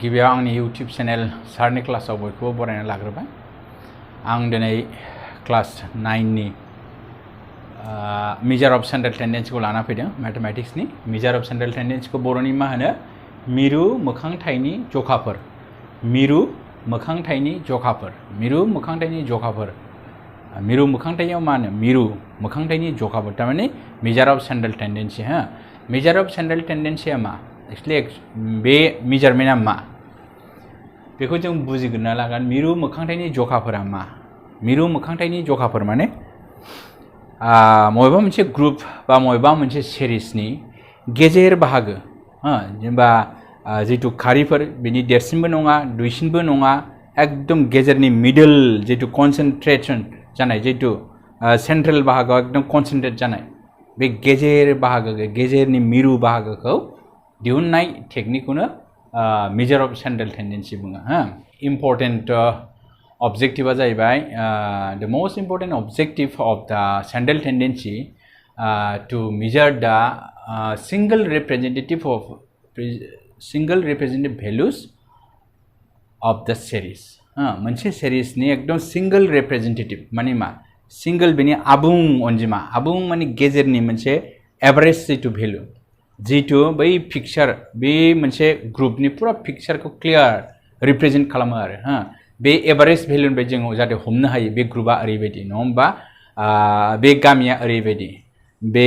गिबियाव आंनि इउट्यूब चेनेल सारनि क्लासाव बयखौबो बरायना लाग्रोबाय। आं दिनै क्लास 9 नि मेजर अफ सेंट्रल टेंडेंसीखौ लाना फैदों। मैथमेटिक्सनि मेजर अफ सेंट्रल टेंडेंसीखौ बर'नि मा होनो? मिरु मोखांथायनि जखाफोर। मिरु मोखांथायनि जखाफोर। मिरु मोखांथायनि जखाफोर। मिरु मोखांथायाव मा होनो? मिरु मोखांथायनि जखाफोर तारमाने मेजर अफ सेंट्रल टेंडेंसी। हा, मेजर अफ सेंट्रल टेंडेंसीया मा? एक्चुअली बे मेजारमेन्टआ मा बेखौ जों बुजिग्रोना लागोन। मिरु मोखांथायनि जखाफोरा मा? मिरु मोखांथायनि जखाफोर माने मबेबा मोनसे ग्रुप बा मबेबा मोनसे सिरिजनि गेजेर बाहागो, जेनेबा जितु खारिफोर बिनि देरसिनबो नङा दुइसिनबो नङा, एकदम गेजेरनि मिडल जितु कनसेन्ट्रेशन जानाय, जितु सेंट्रेल बाहागोआव एकदम कनसेन्ट्रेट जानाय, बे गेजेर बाहागो गेजेरनि मिरु बाहागोखौ दिहुननाय टेकनिकखौनो मेजर अफ सेंट्रल टेंडेंसी बुङो। इम्पर्टेन्ट ऑब्जेक्टिव जाहैबाय the most important objective of the central tendency to measure the single representative values of the series. मोनसे सीरीजनि एकदम सिंगल रिप्रेजेंटेटिव माने मा? सिंगल बेनि आबुं अनजिमा, आबुं माने गेजेरनि मोनसे एवरेज जितु भेल्यू, जितु बै पिक्चार बे मोनसे ग्रुपनि पुरा पिक्चारखौ क्लियर रिप्रेजेंट खालामो आरो। बे एवरेज भेल्यूनिफ्राय जों जाहाथे हमनो हायो बे ग्रुपआ ओरैबायदि, नङा होमबा? बे गामिया ओरैबायदि, बे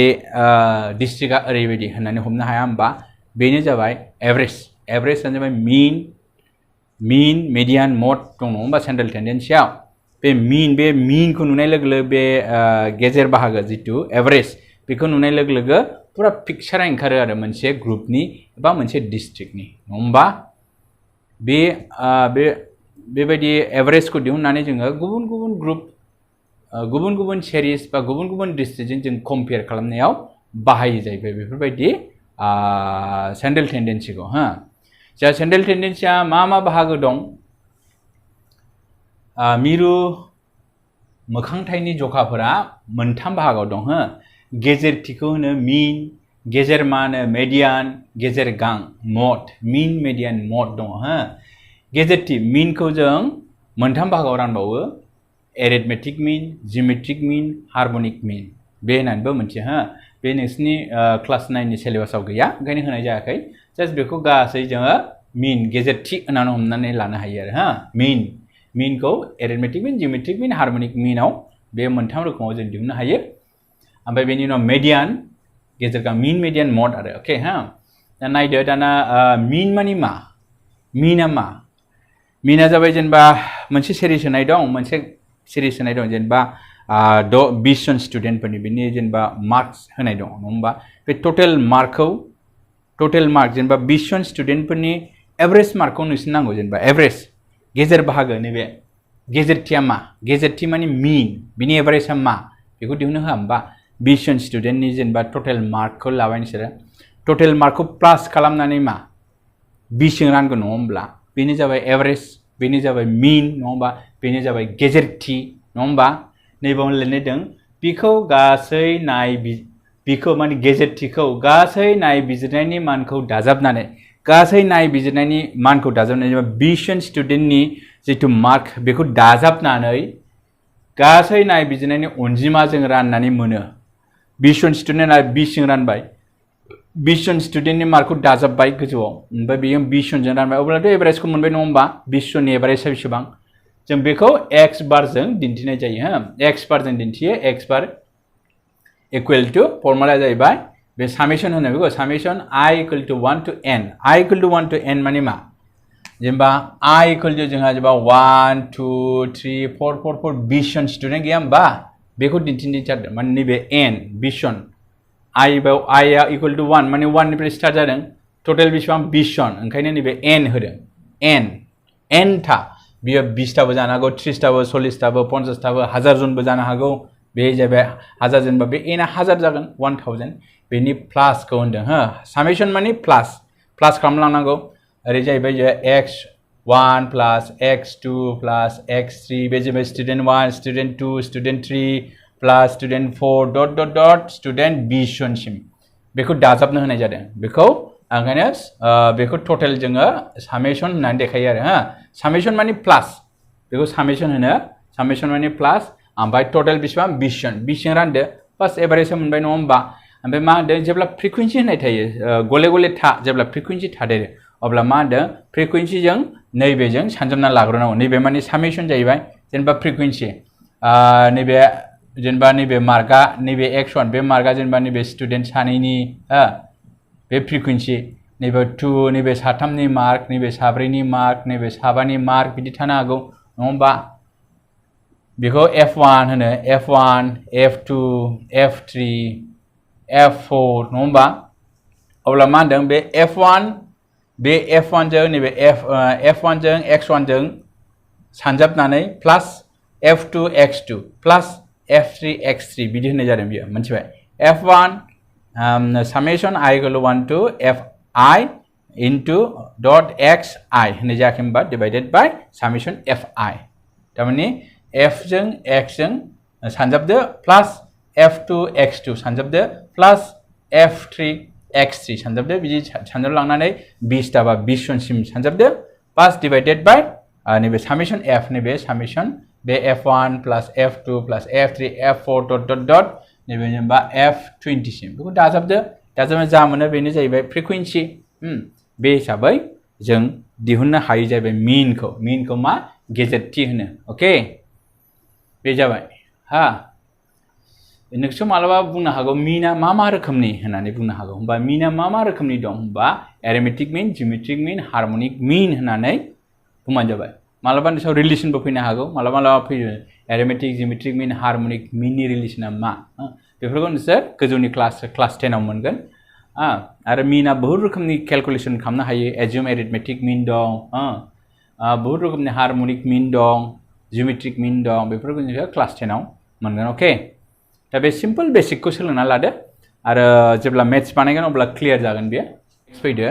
डिस्ट्रिक्टआ ओरैबायदि होननानै हमनो हाया होमबा? बेनो जाबाय एवरेज। एवरेजआ जाबाय मीन, मीडियान, मड दं, नङा होमबा? सेंट्रल टेंडेंसीआव बे मीनखौ नुनाय लोगो लोगो बे गेजेर बाहागो जितु एवरेज बेखौ नुनाय लोगो लोगो पुरा पिक्चारा ओंखारो आरो मोनसे ग्रुपनि बा मोनसे डिस्ट्रिक्टनि, नङा होमबा? बेबायदि एवरेजखौ दिहुननानै जोङो गुबुन गुबुन ग्रुप, गुबुन गुबुन सिरिज बा गुबुन गुबुन डिस्ट्रिक्टजों जों कम्पेयार खालामनायाव बाहायो जाहैबाय बेफोरबायदि सेंट्रल टेंडेंसीखौ। जा सेंट्रल टेंडेंसीया मा बाहागो दं? मिरु मोखांथायनि जखाफोरा मोनथाम बाहागोआव दं। गेजेरथिखौ होनो मीन, गेजेर मा होनो? मीडियान, गेजेर गां मड। मीन, मीडियान, मड दङ। गेजेरथि मीनखौ जों मोनथाम बाहागोआव रानबावो: arithmetic mean, geometric mean, harmonic mean. बे होननानैबो मोनसे। बे नोंसिनि क्लास 9 नि सिलेबासाव गैया, ओंखायनो होनाय जायाखै। जास्ट बेखौ गासै जोङो मीन गेजेरथि होननानै हमनानै लानो हायो आरो। मीनखौ arithmetic mean, geometric mean, harmonic मीनआव बे मोनथाम रोखोमाव जों दिहुननो हायो। ओमफ्राय बेनि उनाव मीडियान, गेजेरगां मीन, मीडियान, मड आरो। अके, दा नायदो दाना मीन माने मा? मीनआ मा? मीनआ जाबाय जेनेबा मोनसे सिरिज होनाय दं, जेनेबा 20 जन स्टुडेन्टफोरनि बिनि जेनेबा मार्क्स होनाय दं, नङा होमबा? बे टटेल मार्क जेनेबा 20 जन स्टुडेन्टफोरनि एवरेज मार्कखौ नोंसिनो नांगौ। जेनेबा एवरेज गेजेर बाहागो, नैबे गेजेरथिया मा? गेजेरथि माने मीन, बिनि एवरेजआ मा बेखौ दिहुननो होआ होमबा? 20 जन स्टुडेन्टनि जेनेबा टटेल मार्कखौ लाबाय नोंसोरो, टटेल मार्कखौ प्लास खालामनानै मा 20 जों रानगोन, नङा होमब्ला? बेनो जाबाय एवरेज, बेनो जाबाय मीन, नङा होमबा? बेनो जाबाय गेजेरथि, नङा होमबा? नैबाव लिरनाय दं बेखौ गासै बेखौ माने गेजेरथिखौ गासै नायबिजिरनायनि मानखौ दाजाबनानै, गासै नायबिजिरनायनि मानखौ दाजाबनानै जेनेबा 20 जन स्टुडेन्टनि जितु मार्क बेखौ दाजाबनानै गासै नायबिजिरनायनि अनजिमाजों राननानै मोनो। 20 जन स्टुडेन्टआ 20 जों रानबाय, 20 जन स्टुडेन्टनि मार्कखौ दाजाबबाय गोजौआव, ओमफ्राय बेयो 20 जनजों रानबाय, अब्लाथ' एभारेजखौ मोनबाय, नङा होमबा? 20 जननि एभारेजआ बेसेबां? जों बेखौ एक्स बारजों दिन्थिनाय जायो। एक्स बारजों दिन्थियो। एक्स बार इकुवेल टु फर्मुलाया जाहैबाय बे सामेसन होनो, बेखौ सामेसन i equal to 1 to n। i equal to 1 to n माने मा? जेनेबा i इकुवेल टु जोंहा जेनेबा 1 2 3 4 4 4 20 जन स्टुडेन्ट गैया होमबा? बेखौ दिन्थिनाय जादों। माने नैबे n 20 जन, i आ इकुवेल टु 1 माने 1 निफ्राय स्टार्ट जादों, टटेल बेसेबां? 20 जन, ओंखायनो नैबे n होदों। n था बियो 20 थाबो जानो हागौ, 30 थाबो, 40 थाबो, 50 थाबो, 1000 जनबो जानो हागौ। बे जाबाय 1000 जनबा बे n आ 1000 जागोन, 1000। बेनि प्लासखौ होनदों। सामेसन माने प्लास खालामलांनांगौ। ओरै जाहैबाय x1 प्लास x2 प्लास x3, बे जाबाय स्टुडेन्ट 1, स्टुडेन्ट 2, स्टुडेन्ट 3 प्लास स्टुडेन्ट 4 डट डट डट स्टुडेन्ट 20 जनसिम बेखौ दाजाबनो होनाय जादों। बेखौ ओंखायनो बेखौ टटेल जोङो सामेसन होननानै देखायो आरो हा सामेसन माने प्लास बेखौ सामेसन होनो सामेसन माने प्लास ओमफ्राय टटेल बेसेबां 20 जन रानदो फार्स्ट एभारेज मोनबाय नङा होमबा ओमफ्राय मा होनदों जेब्ला फ्रिकुवेन्सि होननाय थायो गले गले जेब्ला फ्रिकुवेन्सि थादेरो अब्ला मा होनदों फ्रिकुवेन्सिजों नैबेजों सानजाबना लाग्रोनांगौ नैबे माने सामेसन जाहैबाय जेनेबा फ्रिकुवेन्सि नैबे जेनेबा नैबे मार्कआ नैबे x1 बे मार्कआ जेनेबा नैबे स्टुडेन्ट सानैनि बे फ्रिकुवेन्सि नैबे 2 नैबे साथामनि मार्क नैबे साब्रैनि मार्क नैबे साबानि मार्क बिदि थानो हागौ नङा होमबा बेखौ f1 होनो f1 f2 f3 f4 नङा होमबा अब्ला मा होनदों बे f1 जों नैबे f1 जों x1 जों सानजाबनानै प्लास f2 x2 प्लास f3 x3 बिदि होननाय जादों बियो मोनथिबाय f1 summation I equal to 1 to fi into dot xi होननाय जायाखै होनबा divided by summation fi थारमाने f जों x जों सानजाबदो प्लास f2 x2 सानजाबदो प्लास f3 x3 सानजाबदो बिदि सानजाबलांनानै 20 ताबा 20 जनसिम सानजाबदो प्लास divided by नैबे summation f नैबे summation बे f1 प्लास f2 प्लास f3 f4 dot dot dot नैबे जेनेबा f20 सिम बेखौ दाजाबनानै जा मोनो बेनो जाहैबाय फ्रिकुवेन्सि बे हिसाबै जों दिहुननो हायो जाहैबाय मीनखौ मा गेजेरथि होनो अके बे जाबाय हा नोंसोर मालाबा बुंनो हागौ मीना मा रोखोमनि होननानै बुंनो हागौ होमबा मीना मा रोखोमनि दं होमबा arithmetic mean geometric mean harmonic mean होननानै बुंबानो जाबाय मालाबा नोंसोर रिलेसनबो फैनो हागौ मालाबा फैयो एरिथमेटिक जिअमेट्रिक मीन हार्मोनिक मीननि रिलेसना मा बेफोरखौ नोंसोर गोजौनि क्लास 10 आव मोनगोन आरो मीना बहुत रोखोमनि केलकुलेसन खालामनो हायो एज्युम एरिथमेटिक मीन दं बहुत रोखोमनि हार्मोनिक मीन दं जिअमेट्रिक मीन दं बेफोरखौ नोंसोर क्लास 10 आव मोनगोन अके दा बे सिम्पल बेसिकखौ सोलोंना लादो आरो जेब्ला मेथ्स बानायगोन अब्ला क्लियर जागोन बेयो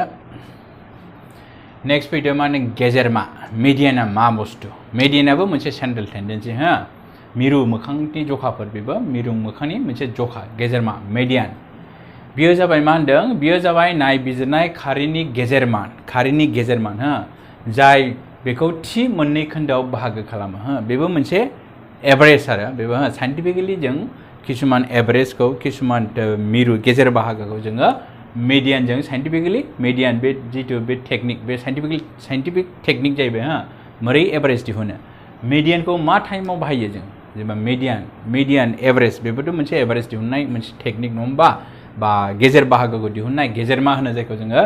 नेक्स्ट फैदो माने गेजेरमा मेडियाना मा बुस्थु मेडियानाबो मोनसे सेन्ट्रेल टेन्डेन्सि हा मिरु मोखांनि जखाफोर बेबो मिरु मोखांनि मोनसे जखा गेजेरमा मेडियान बियो जाबाय मा होनदों बियो जाबाय नायबिजिरनाय खारिनि गेजेरमान हा जाय बेखौ थि मोननै खोन्दोआव बाहागो खालामो हा बेबो मोनसे एभारेज आरो बेबो साइन्टिफिकेलि जों किसुमान एभारेजखौ किसुमान मिरु गेजेर बाहागोखौ जोङो मेडियानजों साइन्टिफिकेलि मेडियान बे जितु बे टेकनिक बे साइन्टिफिक टेकनिक जाहैबाय हा मोरै एभारेज दिहुनो मेडियानखौ मा टाइमाव बाहायो जों जेनेबा मेडियान एभारेज बेबोथ' मोनसे एभारेज दिहुननाय मोनसे टेकनिक नङा होमबा बा गेजेर बाहागोखौ दिहुननाय गेजेरमा होनो जायखौ जोङो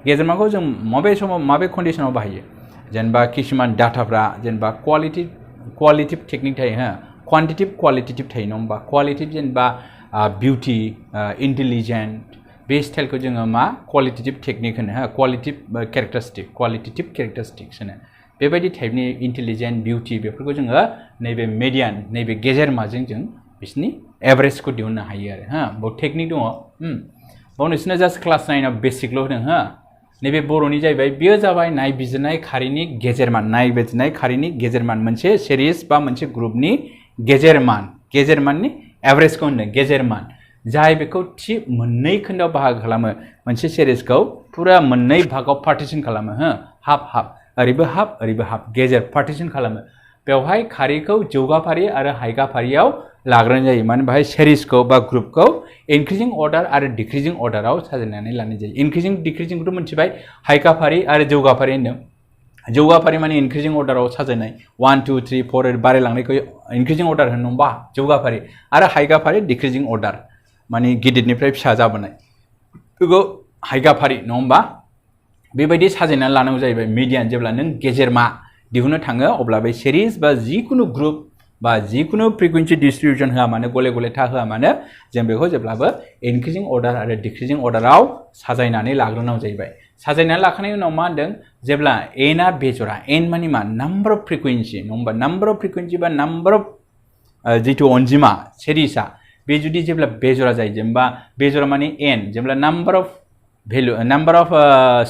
गेजेरमाखौ जों माबे समाव माबे कन्डिशनाव बाहायो जेनेबा किसुमान डाटाफ्रा जेनेबा क्वालिटिभ टेकनिक थायो हा क्वान्टिटिभ क्वालिटेटिभ थायो नङा होमबा क्वालिटिभ जेनेबा बिउटि इन्टेलिजेन्ट बे स्टाइलखौ जोङो मा क्वालिटेटिभ टेकनिक होनो हा क्वालिटेटिभ केरेक्टारिस्टिक्स होनो बेबायदि टाइपनि इन्टेलिजेन्ट बिउटि बेफोरखौ जोङो नैबे मेडियान नैबे गेजेरमाजों जों बिसिनि एभारेजखौ दिहुननो हायो आरो हा बहुत टेकनिक दङ बाव नोंसोरनो जास्ट क्लास 9 आव बेसिकल' होदों हा नैबे बर'नि जाहैबाय बियो जाबाय नायबिजिरनाय खारिनि गेजेरमान मोनसे सिरिज बा मोनसे ग्रुपनि गेजेरमाननि एभारेजखौ होनदों गेजेरमान जाय बेखौ थि मोननै खोन्दोआव बाहागो खालामो मोनसे सिरिजखौ पुरा मोननै भागाव पार्टिशन खालामो हो हाफ ओरैबो हाफ गेजेर पार्टिशन खालामो बेवहाय खारिखौ जौगाफारि आरो हायगाफारियाव लाग्रोनाय जायो माने बेहाय सिरिजखौ बा ग्रुपखौ इनक्रिजिं अर्डार आरो डिक्रिजिं अर्डाराव साजायनानै लानाय जायो इनक्रिजिं डिक्रिजिंखौथ' मोनथिबाय हायगाफारि आरो जौगाफारि होनदों जौगाफारि माने इनक्रिजिं अर्डाराव साजायनाय 1 2 3 4 बारायलांनायखौ इनक्रिजिं अर्डार होनो नङा जौगाफारि आरो हायगाफारि डिक्रिजिं अर्डार माने गिदिरनिफ्राय फिसा जाबोनाय बेखौ हायगाफारि नङा होमबा बेबायदि साजायनानै लानांगौ जाहैबाय मेडियान जेब्ला नों गेजेरमा दिहुननो थाङो अब्ला बे सिरिज बा जिकुनु ग्रुप बा जिकुनु फ्रिकुवेन्सि डिस्ट्रिबिउसन होआ मानो गले था होआ मानो जों बेखौ जेब्लाबो इनक्रिजिं अर्डार आरो डिक्रिजिं अर्डाराव साजायनानै लाग्रोनांगौ जाहैबाय साजायनानै लाखांनायनि उनाव मा होनदों जेब्ला एनआ बेजरा एन माने मा नाम्बार अफ फ्रिकुवेन्सि नङा होमबा नाम्बार अफ फ्रिकुवेन्सि बा नाम्बार अफ जितु अनजिमा सिरिजआ बे जुदि जेब्ला बेजरा जायो जेनेबा बेजरा माने एन जेब्ला नाम्बार अफ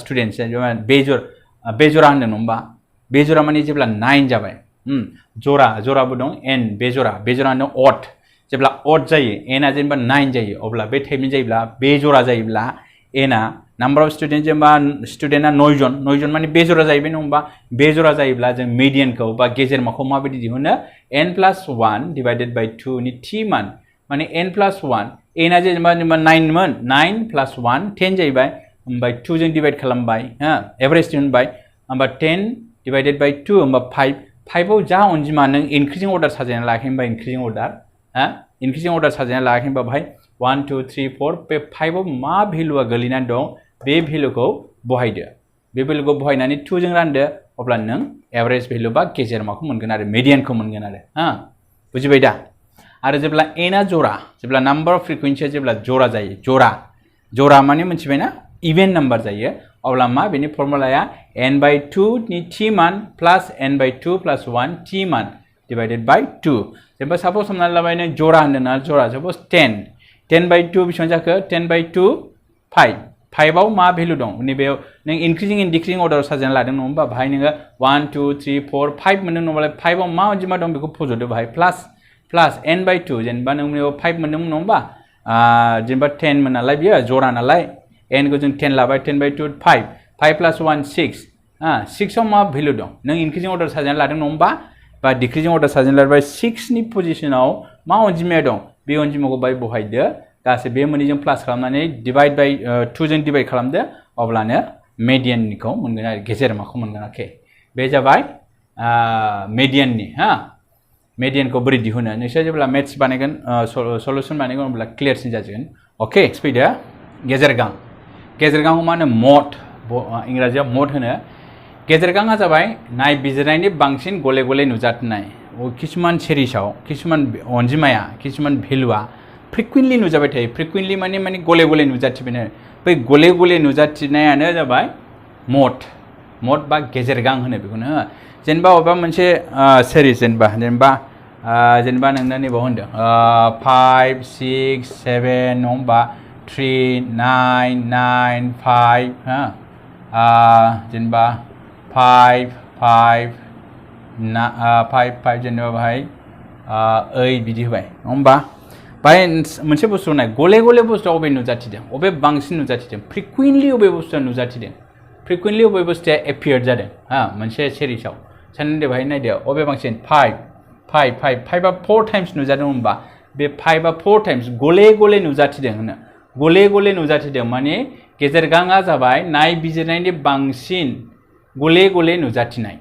स्टुडेन्टस जेनेबा बेजरा होनदों नङा होमबा बेजरा माने जेब्ला 9 जाबाय जराबो दं एन बेजरा होनदों अड जेब्ला अड जायो एनआ जेनेबा 9 जायो अब्ला बे टाइपनि जायोब्ला बेजरा जायोब्ला एनआ नाम्बार अफ स्टुडेन्ट जेनेबा स्टुडेन्टआ 9 जन माने बेजरा जाहैबाय नङा होमबा बेजरा जायोब्ला जों मिडियानखौ बा गेजेरमाखौ माबायदि दिहुनो n+1 डिवाइडेड बाय 2 नि t मान माने n+1 n आ जेनेबा 9 मोन 9 + 1 10 जाहैबाय ओमफ्राय 2 जों डिवाइड खालामबाय हा एभारेज दिहुनबाय ओमफ्राय 10 डिवाइडेड बाय 2 ओमफ्राय 5 आव जा अनजिमा नों इनक्रिजिं अर्डार साजायना लायाखै होनबा इनक्रिजिं अर्डार हा इनक्रिजिं अर्डार साजायना लायाखै होनबा बाहाय 1 2 3 4 बे 5 आव मा भेलुआ गोलैनानै दं बे भेलुखौ बहायदो बे भेलुखौ बहायनानै 2 जों रानदो अब्ला नों एभारेज भेलु बा गेजेरमाखौ मोनगोन आरो मिडियानखौ मोनगोन आरो हा बुजिबाय दा आरो जेब्ला n आ जरा जेब्ला नाम्बार अफ फ्रिकुवेन्सिया जेब्ला जरा जायो जरा माने मिथिबायना इभेन नाम्बार जायो अब्ला मा बेनि फर्मुलाया n/2 नि t मान प्लस n/2 + 1 t मान डिवाइडेड बाय 2 जेनेबा साप'ज हमनानै लाबाय नों जरा होनदोंना जरा साप'ज 10/2 बेसेबां जाखो 10/2 5 आव मा भेलु दं नैबेयाव नों इनक्रिजिं इन डिक्रिजिं अर्डाराव साजायना लादों नङा होमबा बाहाय नोङो 1 2 3 4 5 मोनदों नङाबालाय 5 आव मा अनजिमा दं बेखौ फज'दो बाहाय प्लास n/2 जेनेबा नों 5 मोनदोंमोन नङा होमबा जेनेबा 10 मोन नालाय बियो जरा नालाय n को जों 10 लाबाय 10/2 5 + 1 6 6 आव मा भेलु दं नों इनक्रिजिं अर्डार साजायना लादों नङा होमबा बा डिक्रिजिं अर्डार साजायना लाबाय 6 नि पोजिशनाव मा अनजिमाया दं बे अनजिमाखौ बाय बहायदो गासै बे मोननैजों प्लास खालामनानै डिवाइड बाय 2 जों डिवाइड खालामदो अब्लानो मिडियाननिखौ मोनगोन आरो गेजेरमाखौ मोनगोन अके बे जाबाय मिडियाननि हा मिडियानखौ बोरै दिहुनो नोंसोर जेब्ला मेथ्स बानायगोन सल्युसन बानायगोन अब्ला क्लियारसिन जाजोबगोन अके फैदो गेजेरगांखौ मा होनो मड इंराजियाव मड होनो गेजेरगाङा जाबाय नायबिजिरनायनि बांसिन गले गले नुजाथिनाय किसुमान सिरिसाव किसुमान अनजिमाया किसुमान भेलुआ फ्रिकुवेन्टलि नुजाबाय थायो फ्रिकुवेन्टलि माने गले गले नुजाथिबाय बै गले गले नुजाथिनायानो जाबाय मड बा गेजेरगां होनो बेखौनो जेनेबा अबेबा मोनसे सिरिज जेनेबा नोंनो नैबाव होनदों 5 6 7 नङा होमबा 3 9 9 5 हा जेनेबा 5 जेनेबा बाहाय 8 बिदि होबाय नङा होमबा बाहाय मोनसे बुस्थु नाय गले गले बुस्थुआ अबे नुजाथिदों अबे बांसिन नुजाथिदों फ्रिकुवेन्टलि अबे बुस्थुआ नुजाथिदों फ्रिकुवेन्टलि अबे बुस्थुआ एपियार जादों हा मोनसे सिरिसाव सानदे बाहाय नायदो अबे बांसिन 5 आ 4 टाइम्स नुजादों होनबा बे 5 आ 4 टाइम्स गले गले नुजाथिदों होनो गले गले नुजाथिदों माने गेजेरगाङा जाबाय नायबिजिरनायनि बांसिन गले गले नुजाथिनाय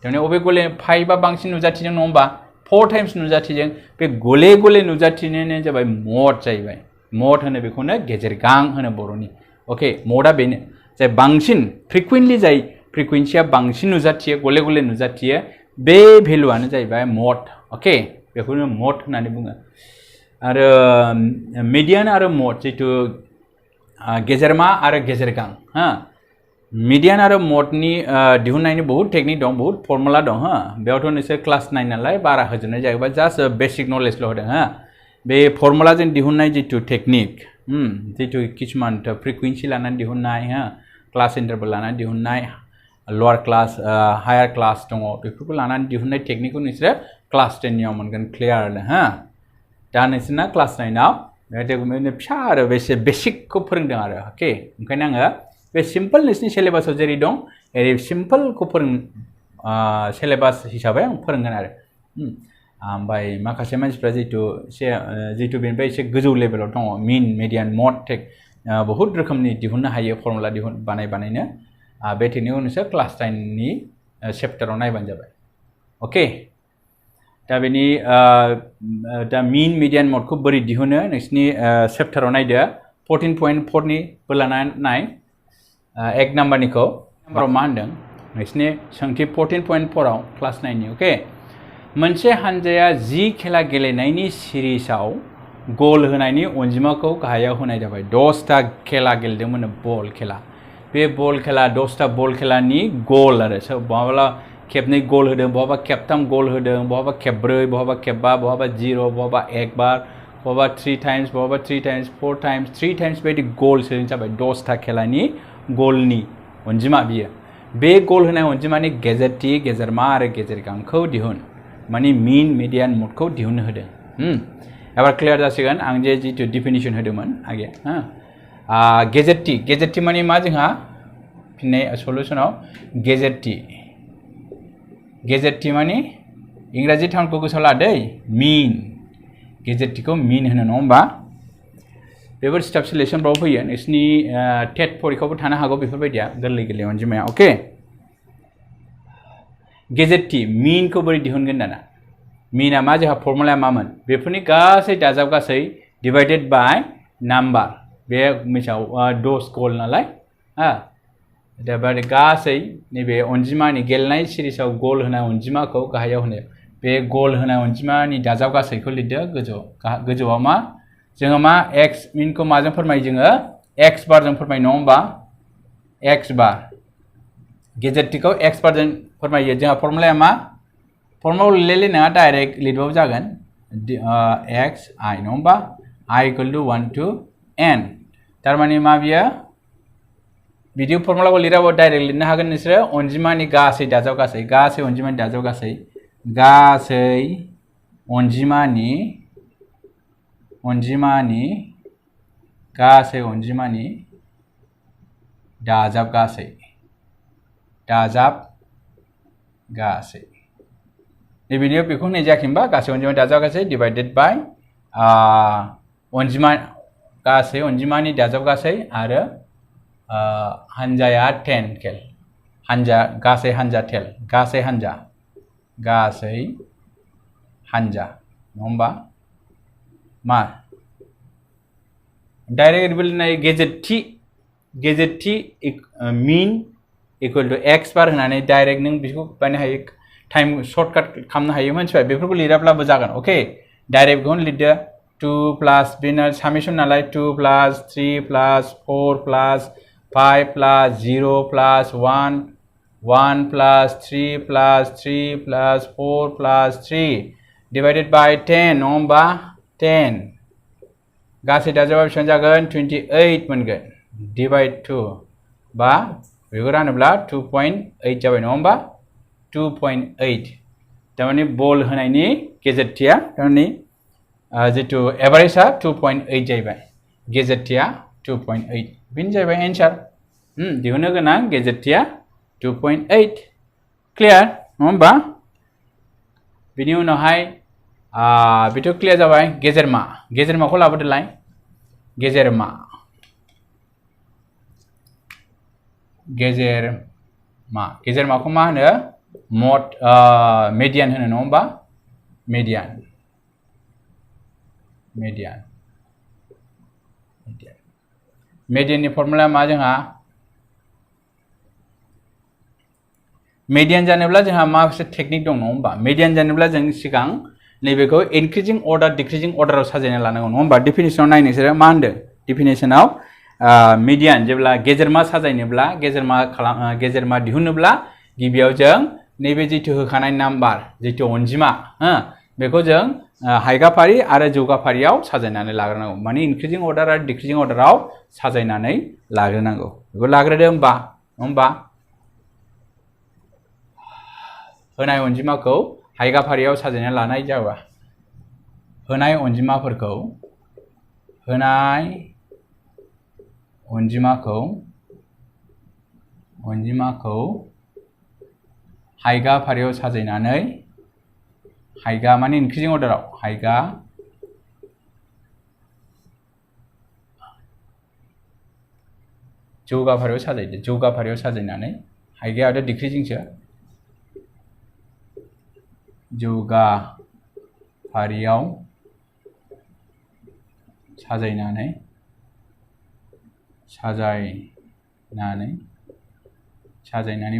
थारमाने अबे गले 5 आ बांसिन नुजाथिदों नङा होमबा 4 टाइम्स नुजाथिदों बे गले गले नुजाथिनायानो जाबाय मड जाहैबाय मड होनो बेखौनो गेजेरगां होनो बर'नि अके मडआ बेनो जाय बांसिन फ्रिकुवेन्टलि जाय फ्रिकुवेन्सिया बांसिन नुजाथियो गले गले नुजाथियो बे भेलुआनो जाहैबाय मड अके बेखौनो मड होननानै बुङो आरो मिडियान आरो मड जितु गेजेरमा आरो गेजेरगां हा मिडियान आरो मडनि दिहुननायनि बहुत टेकनिक दं बहुत फर्मुला दं हा बेयावथ' नोंसोर क्लास 9 नालाय बारा होजोबनाय जायोबा जास्ट बेसिक नलेजल' होदों हा बे फर्मुलाजों दिहुननाय जितु टेकनिक जितु किसुमान फ्रिकुवेन्सि लानानै दिहुननाय हा क्लास इन्टारभेल लानानै दिहुननाय लवार क्लास हायार क्लास दङ बेफोरखौ लानानै दिहुननाय टेकनिकखौ नोंसोरो क्लास 10 नियाव मोनगोन क्लियार हा दा नोंसोरना क्लास 9 आव फिसा आरो बेसे बेसिकखौ फोरोंदों आरो अके ओंखायनो आङो बे सिम्पल नोंसोरनि सिलेबासाव जेरै दं ओरै सिम्पलखौ सिलेबास हिसाबै आं फोरोंगोन आरो ओमफ्राय माखासे मानसिफ्रा जितु बेनिफ्राय एसे गोजौ लेभेलाव दङ मिन मिडियान मड बहुत रोखोमनि दिहुननो हायो फर्मुला बानायनो बे टेकनिकखौ नोंसोर क्लास 10 नि चेप्टाराव नायबानो जाबाय अके दा बेनि दा मिन मिडियान मडखौ बोरै दिहुनो नोंसोरनि चेप्टाराव नायदो 14.4 नि बोलानानै नाय एक नाम्बारनिखौ नाम्बाराव मा होनदों नोंसोरनि सोंथि 14.4 आव क्लास 9 नि अके मोनसे हानजाया 10 खेला गेलेनायनि सिरिसाव गल होनायनि अनजिमाखौ गाहायाव होनाय जाबाय 10टा खेला गेलेदोंमोन बल खेला बे बल खेला 10टा बल खेलानि गल आरो बहाबा खेबनै गल होदों बहाबा खेबथाम गल होदों बहाबा खेबब्रै बहाबा खेबबा बहाबा 0 बहाबा 1 बार बहाबा 3 टाइम्स बहाबा 3 टाइम्स 4 टाइम्स 3 टाइम्स बायदि गल सोदों जाबाय 10टा खेलानि गलनि अनजिमा बियो बे गल होनाय अनजिमानि गेजेरथि गेजेरमा आरो गेजेरगांखौ दिहुन माने मिन मिडियान मडखौ दिहुननो होदों एबार क्लियार जासिगोन आं जे जितु डिफिनिसन होदोंमोन आगे गेजेर टी माने मा जोंहा फिननाय सलुशनाव गेजेर टी माने इंराजि टार्मखौ गोसोआव लादै मीन गेजेर टीखौ मीन होनो नङा होमबा बेफोर स्टाफ सिलेक्शनफ्राव फैयो नोंसिनि टेट परिखायावबो थानो हागौ बेफोरबायदिया गोरलै अनजिमाया अके गेजेर टी मीनखौ बोरै दिहुनगोन दाना मीना मा जोंहा फर्मुलाया मामोन बेफोरनि गासै दाजाब गासै डिवाइडेड बाय नाम्बार बे मिसाव 10 गल नालाय दा बे गासै नैबे अनजिमानि गेलेनाय सिरिजआव गल होनाय अनजिमाखौ गाहायाव होनो बे गल होनाय अनजिमानि दाजाब गासैखौ लिरदो गोजौआव मा जोङो मा x मीनखौ माजों फोरमायो जोङो x बारजों फोरमायो नङा होमबा x बार गेजेर टीखौ x बारजों फोरमायो जोंहा फर्मुलाया मा फर्मुलायाव लिरलाय नङा डाइरेक्ट लिरबाबो जागोन x I नङा होमबा I = 1 to n थारमाने मा बियो भिडिअ फर्मुलाखौ लिराबो डाइरेक्ट लिरनो हागोन नोंसोरो अनजिमानि गासै दाजाब गासै अनजिमानि दाजाब गासै अनजिमानि दाजाब गासै नैबेनियाव बेखौ होनाय जायाखै होनबा गासै अनजिमानि दाजाब गासै डिवाइडेड बाय गासै अनजिमानि दाजाब गासै आरो हानजाया 10 खेल गासै हानजा नङा होमबा मा डाइरेक्ट ओरैबायदि गेजेर टी mean equal to x bar होनानै डाइरेक्ट नों बेखौ बानायनो हायो टाइम सर्टकाट खालामनो हायो मानसिफ्रा बेफोरखौ लिराब्लाबो जागोन अके डाइरेक्ट बेखौनो लिरदो 2 प्लस बेनो सामेसन नालाय 2 plus 3 plus 4 plus 5 plus 0 plus 1 1 plus 3 plus 3 plus 4 plus 3 divided by 10 नङा होमबा 10 गासै दाजाबा बेसेबां जागोन 28 मोनगोन डिवाइड 2 बा बेखौ रानोब्ला 2.8 जाबाय नङा होमबा 2.8 थारमाने बल होनायनि गेजेर टीया थारमाने जितु एभारेजआ 2.8 जाहैबाय गेजेर टीया 2.8 बेनो जाहैबाय एन्सार दिहुननो गोनां गेजेर टीया 2.8 क्लियार नङा होमबा बिनि उनावहाय बेथ' क्लियार जाबाय गेजेरमाखौ लाबोदोलाय गेजेरमाखौ मा होनो मेडियान होनो नङा होमबा मेडियाननि फर्मुलाया मा जोंहा मेडियान जानोब्ला जोंहा माखासे टेकनिक दं नङा होमबा मेडियान जानोब्ला जों सिगां नैबेखौ इनक्रिजिं अर्डार डिक्रिजिं अर्डाराव साजायना लानांगौ नङा होमबा डेफिनेशनाव नाय नोंसोरो मा होनदों डेफिनेशनाव मेडियान जेब्ला गेजेरमा साजायनोब्ला गेजेरमा दिहुनोब्ला गिबियाव जों नैबे जितु होखानाय नाम्बार जितु अनजिमा बेखौ जों हायगाफारि आरो जौगाफारियाव साजायनानै लाग्रोनांगौ माने इनक्रिजिं अर्डार आरो डिक्रिजिं अर्डाराव साजायनानै लाग्रोनांगौ बेखौ लाग्रोदो होमबा होनाय अनजिमाखौ हायगाफारियाव साजायना लानाय जाबा होनाय अनजिमाखौ हायगाफारियाव साजायनानै हायगा माने इनक्रिजिं अर्डाराव हायगा जौगाफारियाव साजायनानै हायगायाव डिक्रिजिंसो जौगाफारियाव साजायनानै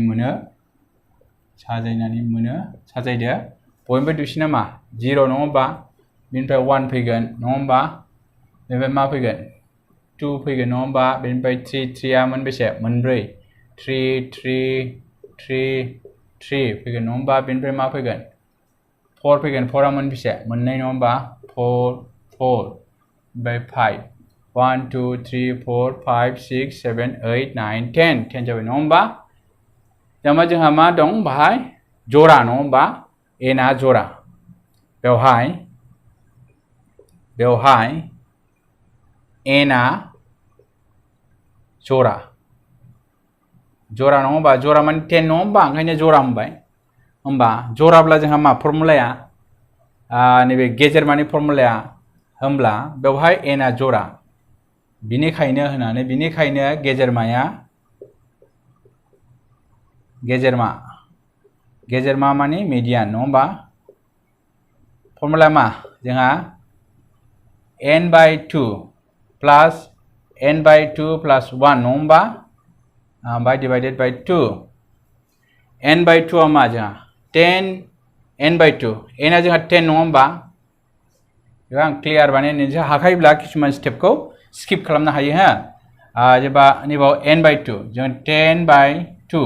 मोनो साजायदो बयनिफ्राय दुइसिना मा 0 नङा होमबा बेनिफ्राय 1 फैगोन नङा होमबा बेनिफ्राय मा फैगोन 2 फैगोन नङा होमबा बेनिफ्राय 3 आ मोनबेसे मोनब्रै 3 फैगोन नङा होमबा बेनिफ्राय मा फैगोन 4 फैगोन 4 आ मोनबेसे मोननै नङा होमबा 4 ओमफ्राय 5 1 2 3 4 5 6 7 8 9 10 जाबाय नङा होमबा दामा जोंहा मा दं बाहाय जरा नङा होमबा एनआ जरा बेवहाय एनआ जरा जरा नङा होमबा जरा माने 10 नङा होमबा ओंखायनो जरा होनबाय होमबा जराब्ला जोंहा मा फर्मुलाया नैबे गेजेरमानि फर्मुलाया होमब्ला बेवहाय n आ जरा बिनिखायनो गेजेरमाया गेजेरमा माने मिडियान नङा होमबा फर्मुला मा जोंहा n by 2 plus n by 2 plus 1 नङा होमबा by divided by 2 n by 2 आ मा जोंहा 10 n by 2 n आ जोंहा 10 नङा होमबा बेखौ आं क्लियार बानायनो नोंसोर हाखायोब्ला किसुमान स्टेपखौ स्किप खालामनो हायो हा जेनेबा नैबाव n by 2 जों 10 by 2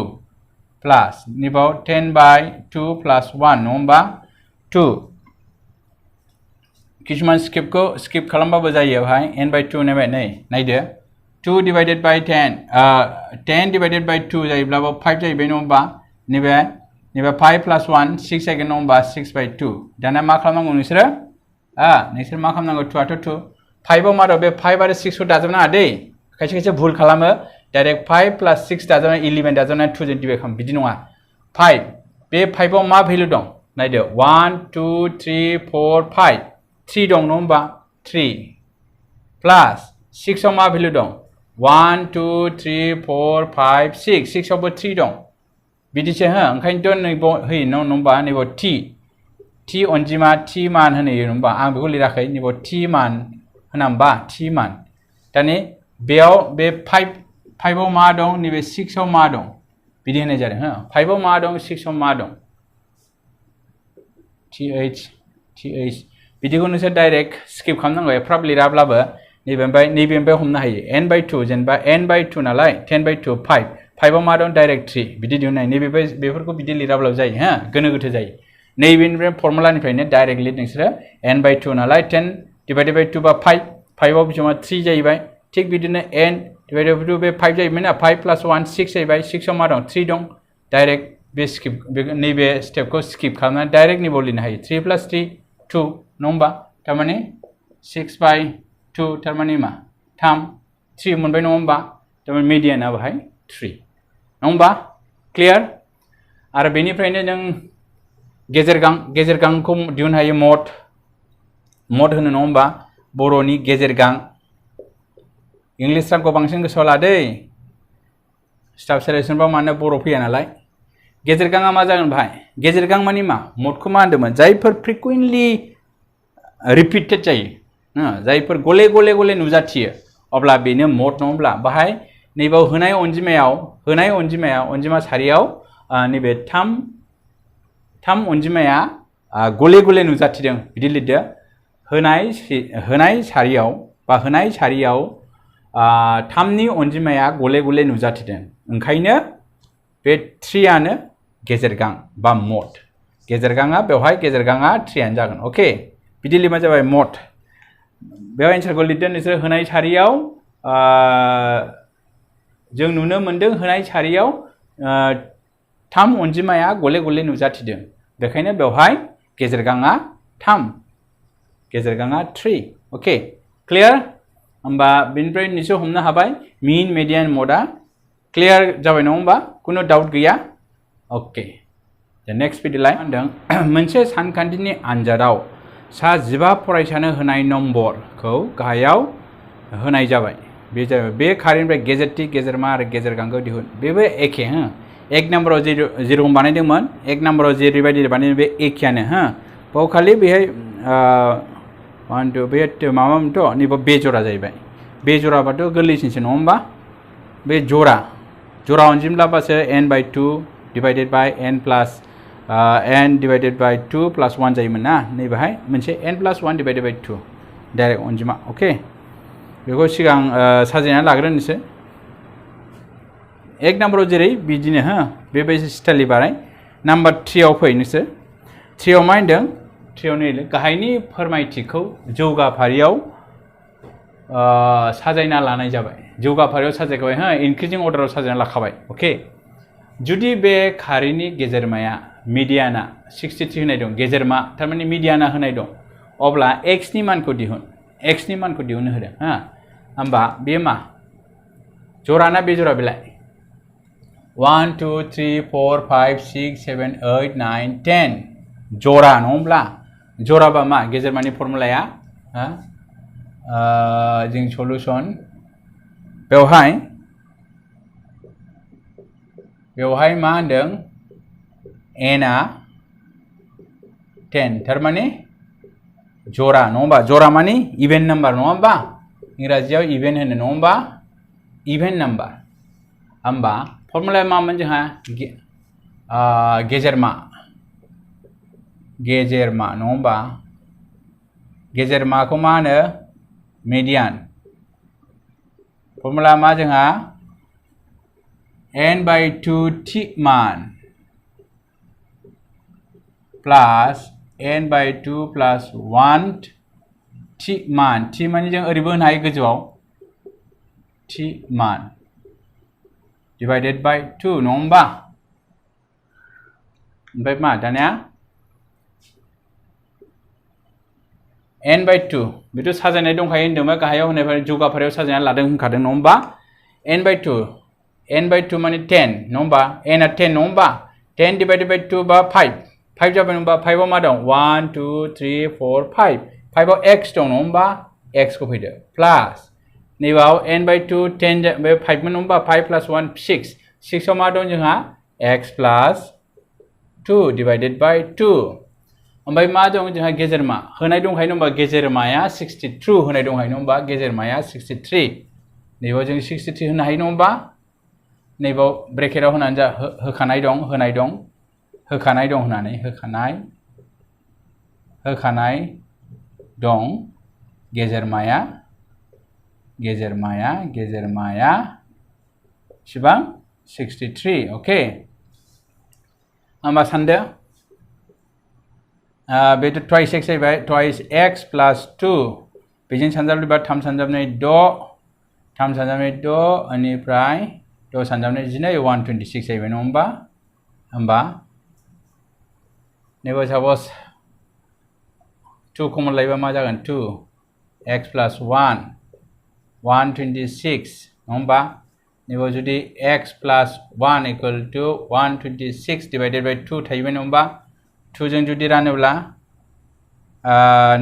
plus नैबाव 10 by 2 plus 1 नङा होमबा 2 किसुमान स्किपखौ स्किप खालामबाबो जायो बेवहाय n by 2 नायदो 2 divided by 10 10 divided by 2 जायोब्लाबो 5 जाहैबाय नङा होमबा नैबे 5 plus 1 6 जागोन नङा होमबा 6 by 2 दाना मा खालामनांगौ नोंसोर मा खालामनांगौ 2 आथ' 2 5 आव मा दं बे 5 आरो 6 खौ दाजाबनाङा दै खायसे भुल खालामो डाइरेक्ट 5 plus 6 दाजाबनाय 11 दाजाबनाय 2 जों डिभाइड खालाम बिदि नङा 5 बे 5 आव मा भेलु दं नायदो 1 2 3 4 5 3 दं नङा होमबा 3 प्लास 6 आव मा भेलु दं 1 2 3 4 5 6 6 आवबो 3 दं बिदिसो ओंखायनोथ' नैबाव होयो नङा होमबा नैबाव t अनजिमा t मान होयो होमबा आं बेखौ लिराखै नैबाव t मान होना होमबा t मान दानि बेयाव बे 5 आव मा दं नैबे 6 आव मा दं बिदि होनाय जादों 5 आव मा दं 6 आव मा दं th बिदिखौ नोंसोर डाइरेक्ट स्किप खालामनांगौ एफ्राब लिराब्लाबो नैबेनिफ्राय हमनो हायो n by 2 जेनेबा n by 2 नालाय 10 by 2 5 आव मा दं डाइरेक्ट 3 बिदि दिहुननाय बेफोरखौ बिदि लिराब्लाबो जायो गोनो गोथो जायो नैबेनिफ्राय फर्मुलानिफ्रायनो डाइरेक्ट लिर नोंसोरो n by 2 नालाय 10 divided by 2 बा 5 आव बिजोङा 3 जाहैबाय थिग बिदिनो n divided by 2 बे 5 जाहैबाय ना 5 plus 1 6 जाहैबाय 6 आव मा दं 3 दं डाइरेक्ट नैबे स्टेपखौ स्किप खालामनानै डाइरेक्ट नैबाव लिरनो हायो 3 plus 3 2 नङा होमबा थारमाने 6 by 2 थारमाने मा 3 मोनबाय नङा होमबा थारमाने मिडियाना बाहाय 3 नङा होमबा क्लियार आरो बेनिफ्रायनो जों गेजेर गांखौ दिहुननो हायो मड होनो नङा होमबा बर'नि गेजेर गां इंलिस रावखौ बांसिन गोसोआव लादै स्टाफ सेलेक्सनफ्राव मानो बर' फैया नालाय गेजेर गाङा मा जागोन बाहाय गेजेर गां माने मा मडखौ मा होनदोंमोन जायफोर फ्रिकुवेन्टलि रिपिटेड जायो जायफोर गले गले नुजाथियो अब्ला बेनो मड नङाब्ला बाहाय नैबाव होनाय अनजिमा सारियाव नैबे 3 अनजिमाया गले नुजाथिदों बिदि लिरदो होनाय सारियाव 3 नि अनजिमाया गले नुजाथिदों ओंखायनो बे 3 आनो गेजेर गां बा मड गेजेर गाङा 3 आनो जागोन अके बिदि लिरबा जाबाय मड बेयाव एन्सारखौ लिरदो नोंसोर होनाय सारियाव जों नुनो मोनदों होनाय सारियाव 3 अनजिमाया गले नुजाथिदों बेखायनो बेवहाय गेजेर गाङा 3 अके क्लियार होमबा बेनिफ्राय निसो हमनो हाबाय मीन मीडियान मडा क्लियार जाबाय नङा होमबा कुनु डाउट गैया ओके द नेक्स्ट बिदिलाय होनदों मोनसे सानखान्थिनि आनजादाव सा 15 फरायसानो होनाय नम्बरखौ गाहायाव होनाय जाबाय बे खारिनिफ्राय गेजेरथि गेजेरमा आरो गेजेर गांखौ दिहुन बेबो एखे एक नम्बराव जेरखम बानायदोंमोन एक नम्बराव जेरैबायदि बानायदों बे एखेयानो बाव खालि बेहाय 1 2 बे माबामोनथ' नैबे बे जरा जाहैबाय बे जराबाथ' गोरलैसिनसो नङा होमबा बे जरा अनजिमलाबासो n by 2 divided by n plus n divided by 2 plus 1 जायोमोन ना नैबेहाय मोनसे n plus 1 divided by 2 direct अनजिमा अके बेखौ सिगां साजायना लाग्रोनोसै एक नम्बराव जेरै बिदिनो बेबायदि स्टाइलनि बानाय नम्बर 3 आव फै नोंसोर 3 आव मा होनदों 3 आव नै गाहायनि फोरमायथिखौ जौगाफारियाव साजायना लानाय जाबाय जौगाफारियाव साजायखाबाय इनक्रिजिं अर्डाराव साजायना लाखाबाय अके जुदि बे खारिनि गेजेरमाया मिडियाना 63 होनाय दं गेजेरमा थारमाने मिडियाना होनाय दं अब्ला x नि मानखौ दिहुन होदों होमबा बे मा जरा ना बेजरा बेलाय 1 2 3 4 5 6 7 8 9 10 जरा नङा होमब्ला जराबा मा गेजेरमानि फर्मुलाया जों सलुशन बेवहाय मा होनदों n आ 10 थारमाने जरा नङा होमबा जरा माने इभेन नाम्बार नङा होमबा इंराजियाव इभेन होनो नङा होमबा इभेन नाम्बार होमबा फर्मुलाया मामोन जोंहा गेजेरमा नङा होमबा गेजेरमाखौ मा होनो मेडियान फर्मुला मा जोंहा n/2 थि मान प्लस n/2 प्लस 1 थि मान माने जों ओरैबो होनो हायो गोजौआव थि मान divided by 2 नङा होमबा ओमफ्राय मा दानिया n/2 बेथ' साजायनाय दंखायो होनदोंमोन गाहायाव होनाय जौगाफारियाव साजायना लादों होनखादों नङा होमबा n/2 माने 10 नङा होमबा n आ 10 नङा होमबा 10 divided by 2 बा 5 जाबाय होमबा 5 आव मा दं 1 2 3 4 5 5 आव x दं नङा होमबा x खौ फैदो प्लास नैबाव n/2 10 बे 5 मोन होमबा 5 plus 1 6 आव मा दं जोंहा x plus 2 divided by 2 ओमफ्राय मा दं जोंहा गेजेरमा होनाय दंखायो होमबा गेजेरमाया 62 होनाय दंखायो होमबा गेजेरमाया 63 नैबाव जों 63 होनो हायो नङा होमबा नैबाव ब्रेकेटाव होनानै जा होखानाय दं होनानै होखानाय दं गेजेरमाया बेसेबां 63 अके होमबा सानदो बेथ' twice x जाहैबाय twice x plus 2 बेजों सानजाबनाय 3 सानजाबनाय 6 बेनिफ्राय 6 सानजाबनाय 12 126 जाहैबाय नङा होमबा नैबो सापस 2 कमन लायोबा मा जागोन 2 x plus 1 126 नङा होमबा नैबो जुदि x plus 1 equal to 126 divided by 2 थाहैबाय नङा होमबा 2 जों जुदि रानोब्ला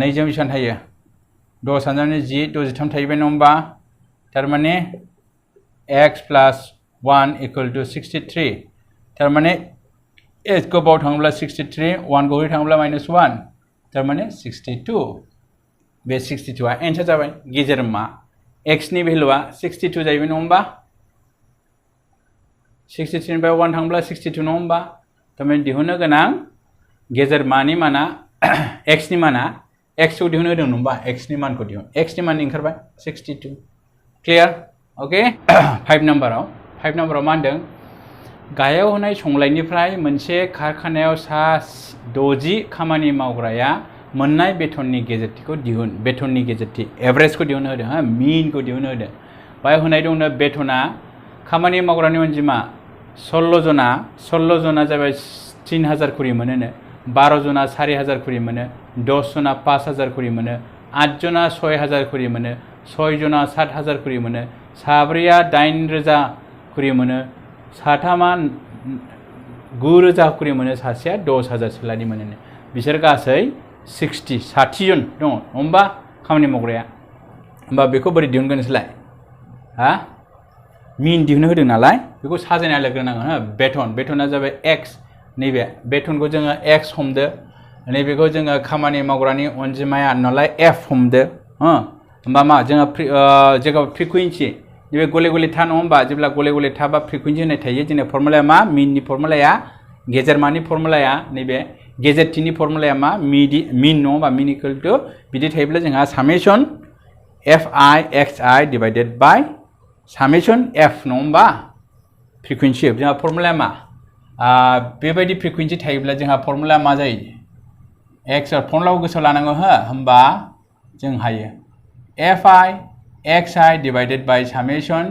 2 जों बेसेबां थायो 6 सानजाबनाय 10 63 थाहैबाय नङा होमबा थारमाने x plus 1 equal to 63 थारमाने x को बाव थाङोब्ला 63 1 को थाङोब्ला -1 थारमाने 62 बे 62 आ एन्सार जाबाय गेजेरमा x नि भेलुआ 62 जाहैबाय नङा होमबा 63 निफ्राय 1 थाङोब्ला 62 नङा होमबा थारमाने दिहुननो गोनां गेजेरमानि माना x नि माना x खौ दिहुननो होदों नङा होमबा x नि मानखौ दिहुन x नि मान ओंखारबाय 62 क्लियर ओके 5 नाम्बाराव मा होनदों गाहायाव होनाय संलायनिफ्राय मोनसे कारखानायाव सा 60 खामानि मावग्राया मोननाय बेथननि गेजेरथिखौ दिहुन बेथननि गेजेरथि एभारेजखौ दिहुननो होदों मिनखौ दिहुननो होदों बाय होनाय दंनो बेथना खामानि मावग्रानि अनजिमा 16 जना जाबाय 3000 खरि मोनो 12 जना 4000 खरि मोनो 10 जना 5000 खरि मोनो 8 जना 6000 खरि मोनो 6 जना 7000 खरि मोनो साब्रैया 8000 खरि मोनो साथामा 9000 खरि मोनो सासेया 10000 सोलानि मोनो बिसोर गासै 60 जन दङ होमबा खामानि मावग्राया होमबा बेखौ बोरै दिहुनगोन नोंसोरलाय मिन दिहुननो होदों नालाय बेखौ साजायना लाग्रोनांगोन बेथना जाबाय x नैबे बेथनखौ जोङो x हमदो नैबेखौ जोङो खामानि मावग्रानि अनजिमाया नालाय f हमदो होमबा मा जोङो जेखौ फ्रिकुवेन्सि नैबे गले था नङा होमबा जेब्ला गले था बा फ्रिकुवेन्सि होनाय थायो जोंना फर्मुलाया मा मिननि फर्मुलाया गेजेरमानि फर्मुलाया नैबे गेजेरथिनि फर्मुलाया मा मिन नङा होमबा मिन इक्वल टु बिदि थायोब्ला जोंहा summation fi xi divided by summation f नङा होमबा फ्रिकुवेन्सि जोंहा फर्मुलाया मा बेबायदि फ्रिकुवेन्सि थायोब्ला जोंहा फर्मुलाया मा जायो x फर्मुलाखौ गोसोआव लानांगौ होमबा जों हायो fi xi divided by summation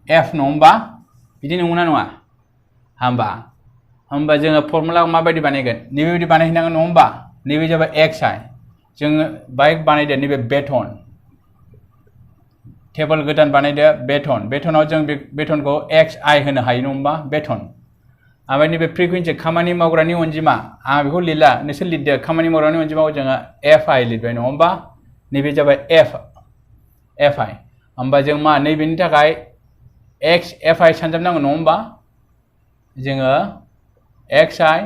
f नङा होमबा बिदि नंगौना नङा होमबा जोङो फर्मुलाखौ माबायदि बानायगोन नैबेबायदि बानायहैनांगोन नङा होमबा नैबे जाबाय xi जोङो बाइक बानायदो नैबे बेथन टेबल गोदान बानायदो बेथन बेथनाव जों बेथनखौ XI होनो हायो नङा होमबा बेथन ओमफ्राय नैबे फ्रिकुवेन्सि खामानि मावग्रानि अनजिमा आं बेखौ लिरला नोंसोर लिरदो खामानि मावग्रानि अनजिमाखौ जोङो FI लिरबाय नङा होमबा नैबे जाबाय FI होमबा जों मा नैबेनि थाखाय FI सानजाबनांगौ नङा होमबा जोङो XI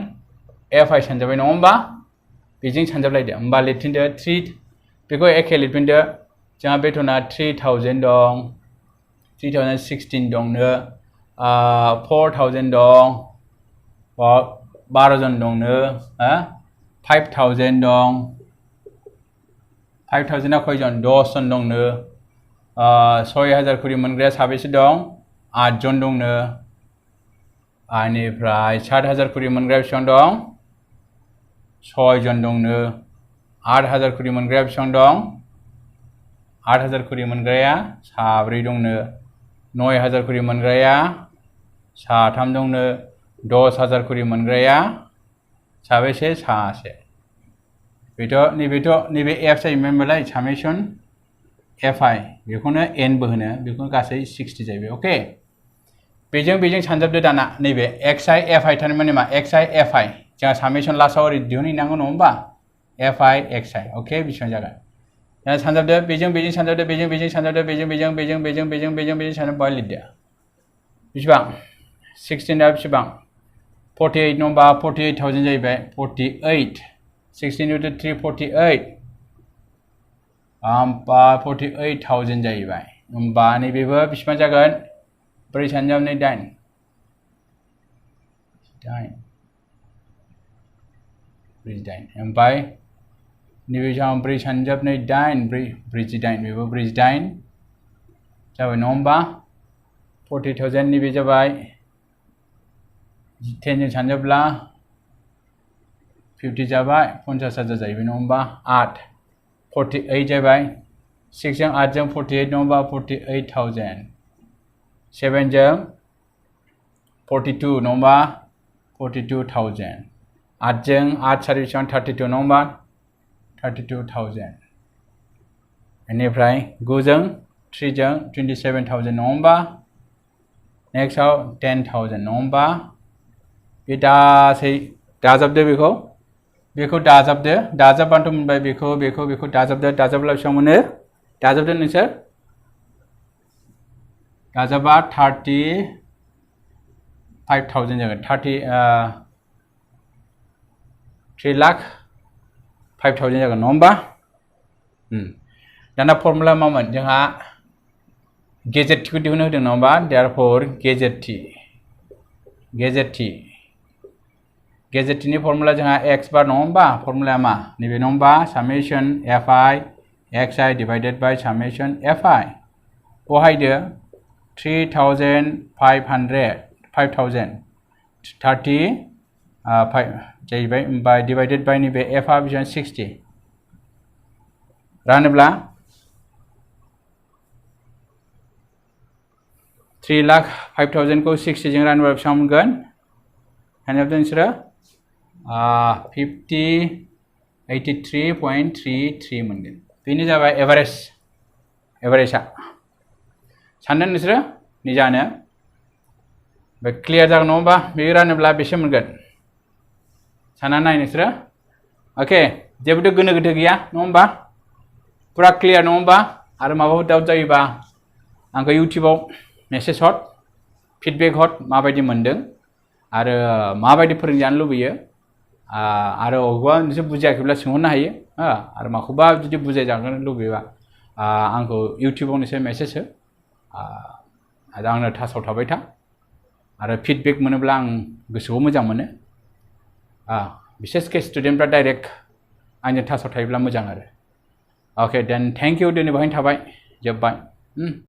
FI सानजाबाय नङा होमबा बेजों सानजाबलायदो होमबा लिरफिनदो 3 बेखौ एखे लिरफिनदो जोंहा बेथना 3000 दं 3016 दंनो 4000 दं 12 जन दंनो 5000 दं 5000 आ खयजन 10 जन दंनो 6000 खरि मोनग्राया साबेसे दं 8 जन दंनो बेनिफ्राय 7000 खरि मोनग्राया बेसेबां दं 6 जन दंनो 8000 खरि मोनग्राया बेसेबां दं 8000 खरि मोनग्राया साब्रै दंनो 9000 खरि मोनग्राया साथाम दंनो 10000 खरि मोनग्राया साबेसे सासे नैबे F जायोमोनबालाय सामेसन FI बेखौनो N बो होनो बेखौनो गासै 60 जाहैबाय अके बेजों सानजाबदो दाना नैबे XI FI थारमाने मा XI FI जोंहा सामेसन लास्टआव ओरै दिहुनहैनांगौ नङा होमबा FI XI अके बेसेबां जागोन दा सानजाबदो बेजों सानजाबदो बेजों सानजाबदो बेजों सानजाबदो लिरदो बेसेबां 16 आ बेसेबां 48 नङा 48000 जाहैबाय 48 16 into 3 48 48000 जाहैबाय होमबा नैबेबो बेसेबां जागोन 4 सानजाबनै 8 ओमफ्राय नैबे 4 सानजाबनै 8 48 बेबो 48 जाबाय नङा होमबा 40000 नैबे जाबाय 10 जों सानजाब्ला 50 जाबाय 50000 जाहैबाय नङा होमबा 8 48 जाबाय 6 जों 8 जों 48 नङा होमबा 48000 7 जों 42 नङा होमबा 42000 8 जों 8 सारि बेसेबां 32 नङा होमबा 32000 बेनिफ्राय 9 जों 3 जों 27000 नङा होमबा नेक्स्टआव 10000 नङा होमबा बे गासै दाजाबदो बेखौ दाजाबबानोथ' मोनबाय बेखौ दाजाबदो दाजाबब्ला बेसेबां मोनो दाजाबदो नोंसोर दाजाबा 35000 जागोन 3,05,000 जागोन नङा होमबा दाना फर्मुला मामोन जोंहा गेजेर टिखौ दिहुननो होदों नङा होमबा therefore गेजेर टिनि फर्मुला जोंहा x बार नङा होमबा फर्मुलाया मा नैबे नङा होमबा summation FI XI divided by summation FI बहायदो 5000 जाहैबाय ओमफ्राय डिवाइडेड बाय नैबे FI बेसेबां 60 रानोब्ला 3,05,000 को 60 जों रानोब्ला बेसेबां मोनगोन सानजाबदो नोंसोरो 83.33 मोनगोन बेनो जाबाय एभारेजआ सानदों नोंसोरो निजानो बे क्लियार जागोन नङा होमबा बे रानोब्ला बेसे मोनगोन सानना नाय नोंसोरो अके जेबोथ' गोनो गोथो गैया नङा होमबा पुरा क्लियार नङा होमबा आरो माबाफोर डाउट जायोबा आंखौ इउटिउबाव मेसेज हर फिडबेक हर माबायदि मोनदों आरो माबायदि फोरोंजानो लुबैयो आरो अबेबा नोंसोर बुजियाखैब्ला सोंहरनो हायो आरो माखौबा जुदि बुजायजानो लुबैयोबा आंखौ इउटिउबाव नोंसोर मेसेज हो आरो आंनो टाचआव थाबाय था आरो फिडबेक मोनोब्ला आं गोसोखौ मोजां मोनो बिसेसके स्टुडेन्टफ्रा डाइरेक्ट आंजों टाचआव थायोब्ला मोजां आरो अके देन थेंक इउ दिनै बेहायनो थाबाय जोब्बाय